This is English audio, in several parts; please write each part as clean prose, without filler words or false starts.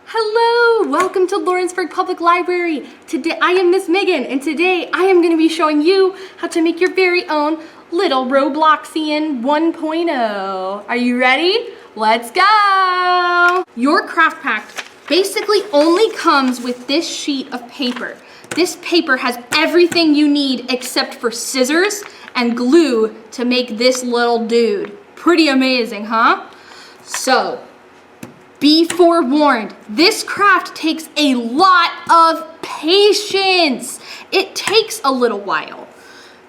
Hello, welcome to Lawrenceburg Public Library. Today I am Miss Megan, and today I am going to be showing you how to make your very own little Robloxian 1.0. Are you ready? Let's go! Your craft pack basically only comes with this sheet of paper. This paper has everything you need except for scissors and glue to make this little dude. Pretty amazing, huh? So, be forewarned, this craft takes a lot of patience. It takes a little while.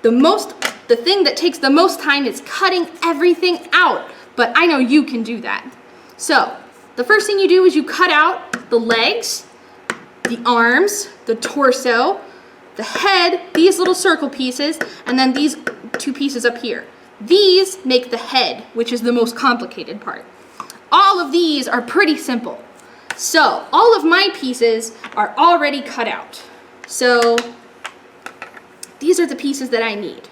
The thing that takes the most time is cutting everything out, but I know you can do that. So, the first thing you do is you cut out the legs, the arms, the torso, the head, these little circle pieces, and then these two pieces up here. These make the head, which is the most complicated part. All of these are pretty simple. So all of my pieces are already cut out. So these are the pieces that I need.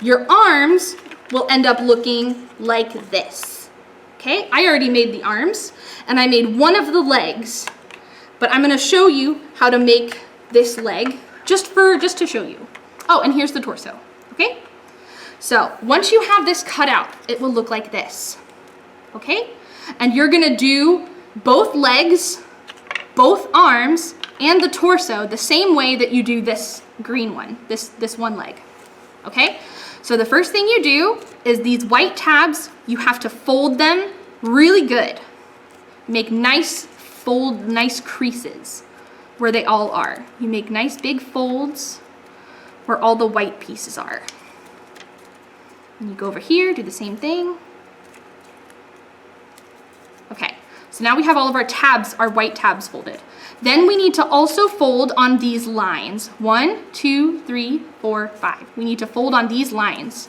Your arms will end up looking like this. Okay, I already made the arms and I made one of the legs, but I'm gonna show you how to make this leg just to show you. Oh, and here's the torso, okay? So once you have this cut out, it will look like this, okay? And you're gonna do both legs, both arms, and the torso the same way that you do this green one, this one leg, okay? So the first thing you do is these white tabs, you have to fold them really good. Make nice creases where they all are. You make nice big folds where all the white pieces are. And you go over here, do the same thing. Okay, so now we have all of our tabs, our white tabs folded. Then we need to also fold on these lines. 1, 2, 3, 4, 5. We need to fold on these lines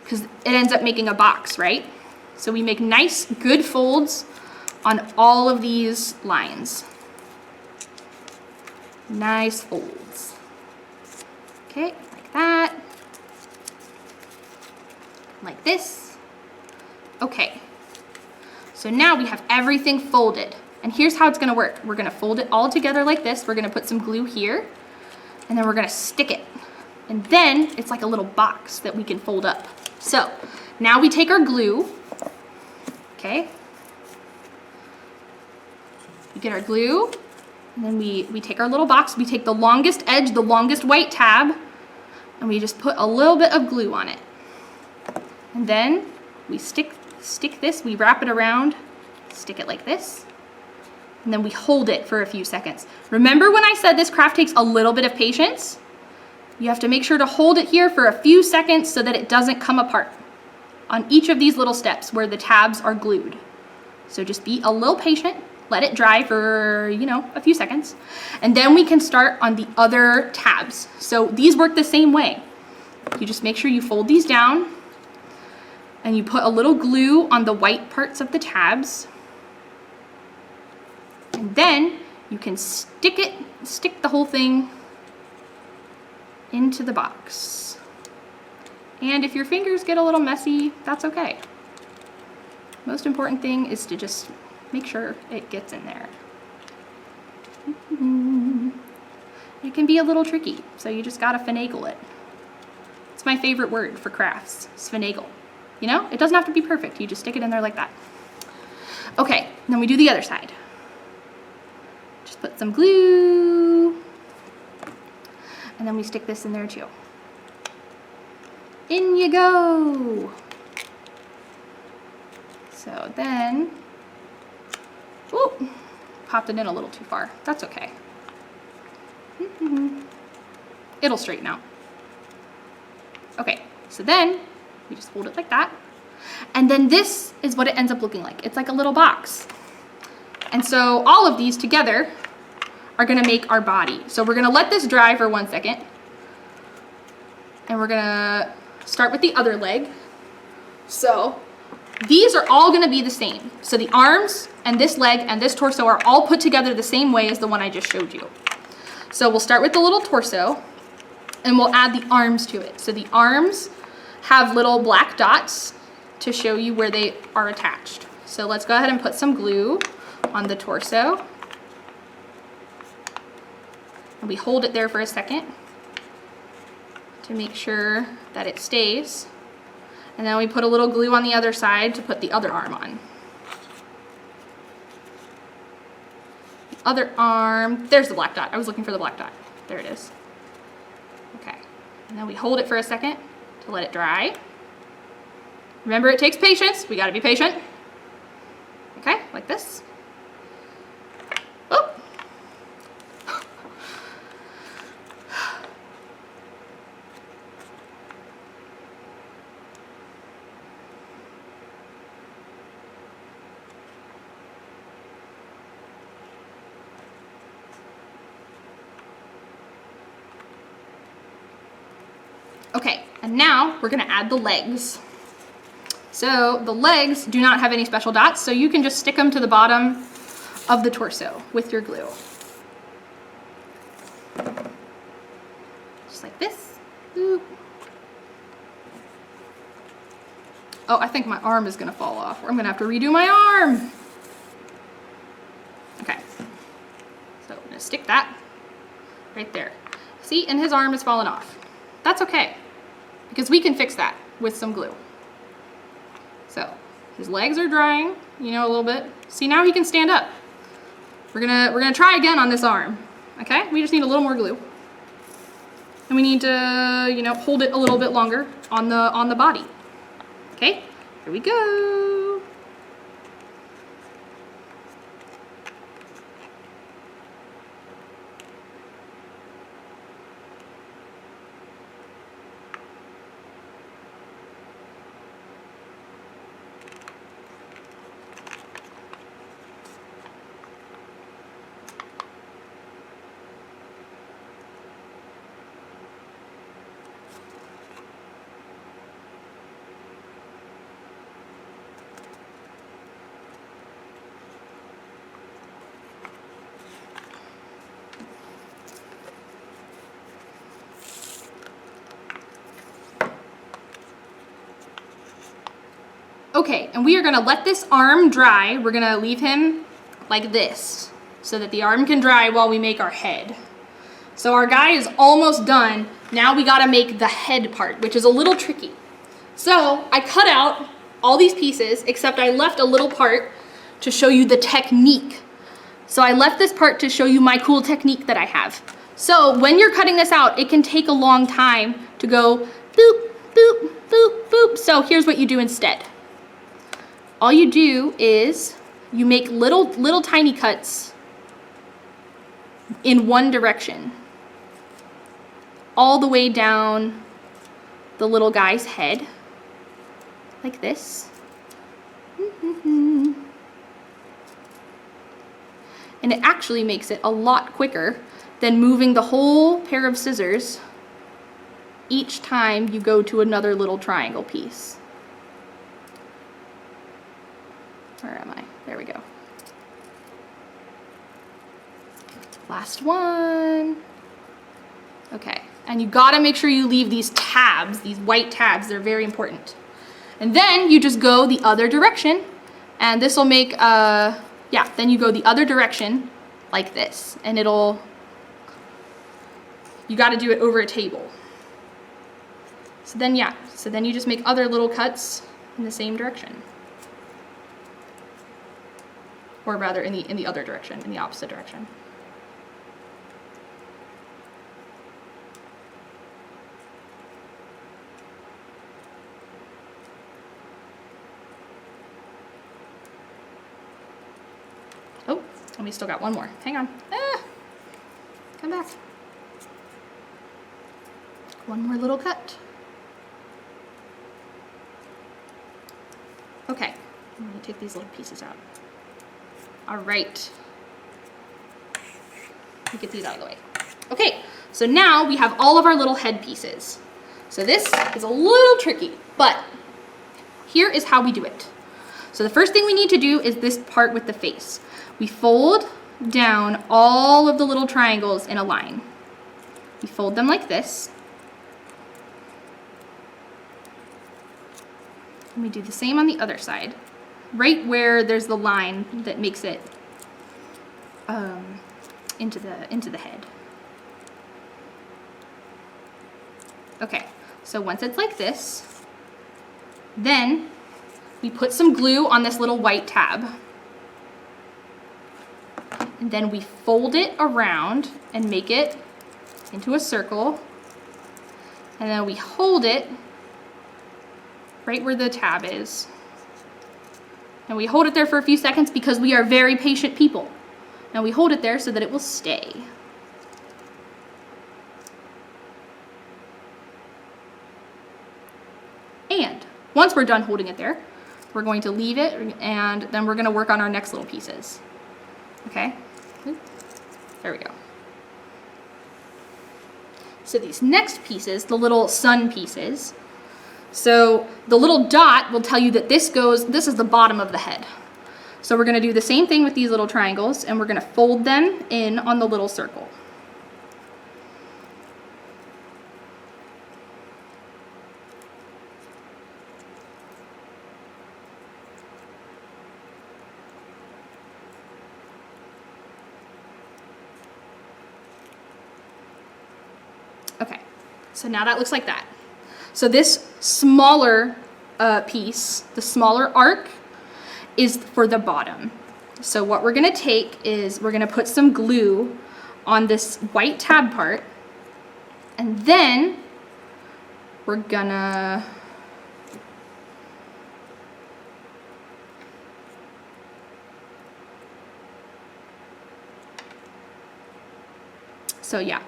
because it ends up making a box, right? So we make nice, good folds on all of these lines. Nice folds. Okay, like that. Like this. Okay. So now we have everything folded. And here's how it's gonna work. We're gonna fold it all together like this. We're gonna put some glue here, and then we're gonna stick it. And then it's like a little box that we can fold up. So now we take our glue, okay? We get our glue, and then we take our little box, we take the longest edge, the longest white tab, and we just put a little bit of glue on it. And then we stick this, we wrap it around, stick it like this, and then we hold it for a few seconds. Remember when I said this craft takes a little bit of patience? You have to make sure to hold it here for a few seconds so that it doesn't come apart on each of these little steps where the tabs are glued. So just be a little patient, let it dry for, a few seconds, and then we can start on the other tabs. So these work the same way. You just make sure you fold these down, and you put a little glue on the white parts of the tabs. And then you can stick the whole thing into the box. And if your fingers get a little messy, that's okay. Most important thing is to just make sure it gets in there. It can be a little tricky, so you just gotta finagle it. It's my favorite word for crafts, is finagle. It doesn't have to be perfect. You just stick it in there like that. Okay, then we do the other side. Just put some glue. And then we stick this in there too. In you go. So then, whoop, popped it in a little too far. That's okay. It'll straighten out. Okay, so then we just hold it like that. And then this is what it ends up looking like. It's like a little box. And so all of these together are gonna make our body. So we're gonna let this dry for 1 second. And we're gonna start with the other leg. So these are all gonna be the same. So the arms and this leg and this torso are all put together the same way as the one I just showed you. So we'll start with the little torso and we'll add the arms to it. So the arms have little black dots to show you where they are attached. So let's go ahead and put some glue on the torso. and we hold it there for a second to make sure that it stays. And then we put a little glue on the other side to put the other arm on. The other arm, there's the black dot. I was looking for the black dot. There it is. Okay, and then we hold it for a second to let it dry. Remember, it takes patience. We gotta be patient. Okay, like this. Oh. Okay, and now we're gonna add the legs. So the legs do not have any special dots, so you can just stick them to the bottom of the torso with your glue. Just like this. Boop. Oh, I think my arm is gonna fall off, or I'm gonna have to redo my arm. Okay, so I'm gonna stick that right there. See, and his arm is falling off. That's okay, because we can fix that with some glue. So his legs are drying, you know, a little bit. See, now he can stand up. We're gonna try again on this arm. Okay, we just need a little more glue, and we need to, you know, hold it a little bit longer on the body. Okay, here we go. Okay, and we are gonna let this arm dry. We're gonna leave him like this so that the arm can dry while we make our head. So our guy is almost done. Now we gotta make the head part, which is a little tricky. So I cut out all these pieces, except I left a little part to show you the technique. So I left this part to show you my cool technique that I have. So when you're cutting this out, it can take a long time to go boop, boop, boop, boop. So here's what you do instead. All you do is you make little tiny cuts in one direction, all the way down the little guy's head, like this. And it actually makes it a lot quicker than moving the whole pair of scissors each time you go to another little triangle piece. Where am I? There we go. Last one. Okay, and you gotta make sure you leave these tabs, these white tabs, they're very important. And then you just go the other direction, and this will make, then you go the other direction like this, and it'll, you gotta do it over a table. So then, you just make other little cuts in the same direction. Or rather in the other direction, in the opposite direction. Oh, and we still got one more. Hang on. Come back. One more little cut. Okay, I'm gonna take these little pieces out. All right, let me get these out of the way. Okay, so now we have all of our little head pieces. So this is a little tricky, but here is how we do it. So the first thing we need to do is this part with the face. We fold down all of the little triangles in a line. We fold them like this. And we do the same on the other side. Right where there's the line that makes it into the head. Okay, so once it's like this, then we put some glue on this little white tab. And then we fold it around and make it into a circle. And then we hold it right where the tab is. And we hold it there for a few seconds because we are very patient people. And we hold it there so that it will stay. And once we're done holding it there, we're going to leave it, and then we're going to work on our next little pieces. Okay? There we go. So these next pieces, the little sun pieces, so the little dot will tell you that this is the bottom of the head. So we're going to do the same thing with these little triangles, and we're going to fold them in on the little circle. Okay, so now that looks like that. So this smaller piece, the smaller arc, is for the bottom. So what we're gonna take is we're gonna put some glue on this white tab part, and then we're gonna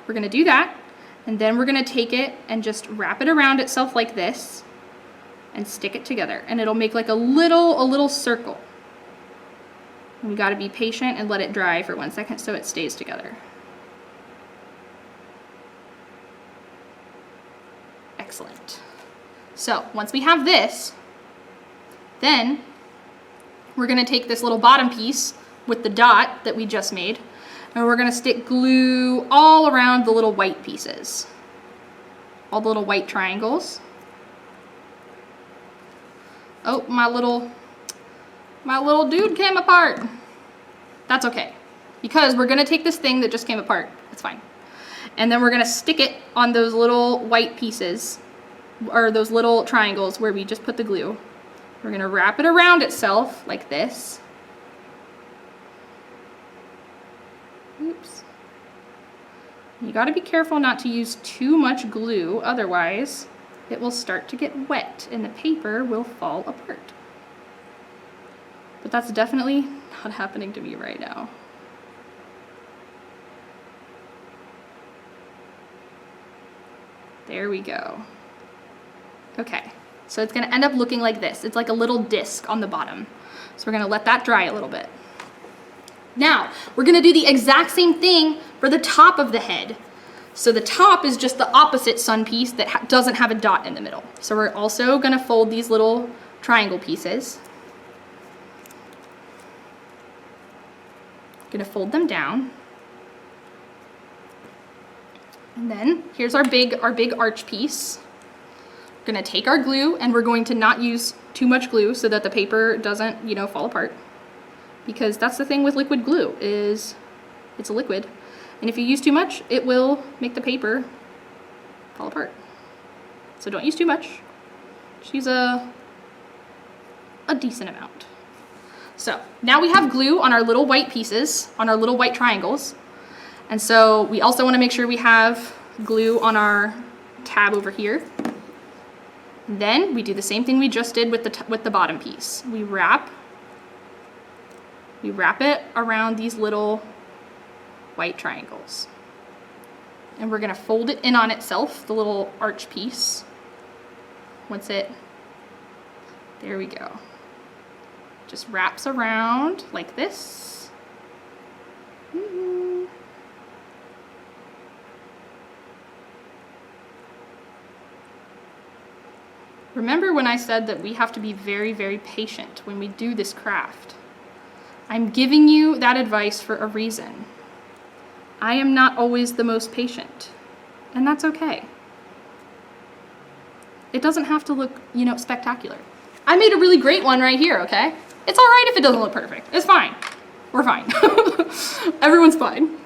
we're gonna do that. And then we're gonna take it and just wrap it around itself like this and stick it together. And it'll make like a little circle. And we gotta be patient and let it dry for 1 second so it stays together. Excellent. So once we have this, then we're gonna take this little bottom piece with the dot that we just made, and we're gonna stick glue all around the little white pieces. All the little white triangles. Oh, my little dude came apart. That's okay, because we're gonna take this thing that just came apart, it's fine. And then we're gonna stick it on those little white pieces, or those little triangles where we just put the glue. We're gonna wrap it around itself like this. Oops. You gotta be careful not to use too much glue, otherwise it will start to get wet and the paper will fall apart. But that's definitely not happening to me right now. There we go. Okay, so it's gonna end up looking like this. It's like a little disc on the bottom. So we're gonna let that dry a little bit. Now, we're gonna do the exact same thing for the top of the head. So the top is just the opposite sun piece that doesn't have a dot in the middle. So we're also gonna fold these little triangle pieces. Gonna fold them down. And then here's our big arch piece. We're gonna take our glue, and we're going to not use too much glue so that the paper doesn't, fall apart. Because that's the thing with liquid glue, is it's a liquid. And if you use too much, it will make the paper fall apart. So don't use too much. Just use a decent amount. So now we have glue on our little white pieces, on our little white triangles. And so we also want to make sure we have glue on our tab over here. And then we do the same thing we just did with the bottom piece. We wrap it around these little white triangles. And we're gonna fold it in on itself, the little arch piece. There we go. Just wraps around like this. Remember when I said that we have to be very, very patient when we do this craft? I'm giving you that advice for a reason. I am not always the most patient, and that's okay. It doesn't have to look, spectacular. I made a really great one right here, okay? It's all right if it doesn't look perfect. It's fine. We're fine. Everyone's fine.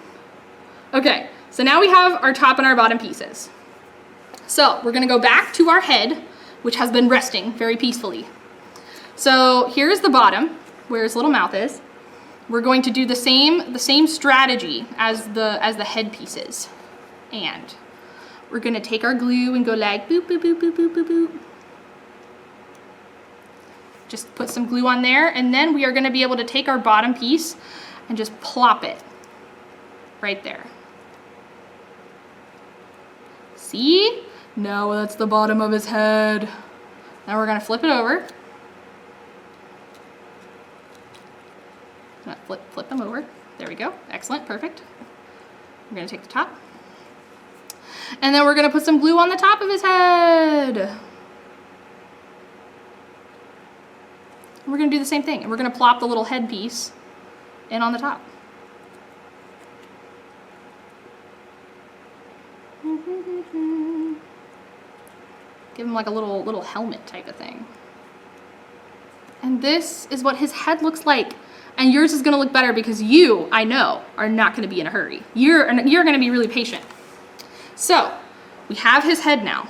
Okay, so now we have our top and our bottom pieces. So we're gonna go back to our head, which has been resting very peacefully. So here's the bottom, where his little mouth is. We're going to do the same strategy as the head pieces. And we're gonna take our glue and go like boop, boop, boop, boop, boop, boop, boop. Just put some glue on there, and then we are gonna be able to take our bottom piece and just plop it right there. See? Now that's the bottom of his head. Now we're gonna flip it over. Flip them over. There we go. Excellent, perfect. We're gonna take the top. And then we're gonna put some glue on the top of his head. And we're gonna do the same thing. And we're gonna plop the little head piece in on the top. Give him like a little helmet type of thing. And this is what his head looks like. And yours is gonna look better because you, I know, are not gonna be in a hurry. You're gonna be really patient. So, we have his head now.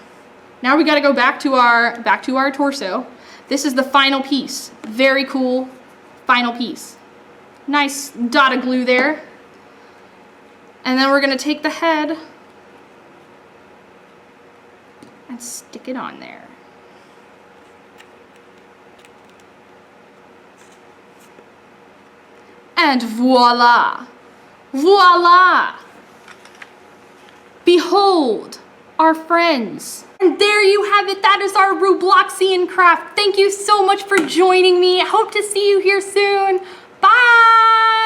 Now we gotta go back to our torso. This is the final piece. Very cool final piece. Nice dot of glue there. And then we're gonna take the head and stick it on there. And voila! Voila! Behold, our friends. And there you have it. That is our Robloxian craft. Thank you so much for joining me. I hope to see you here soon. Bye!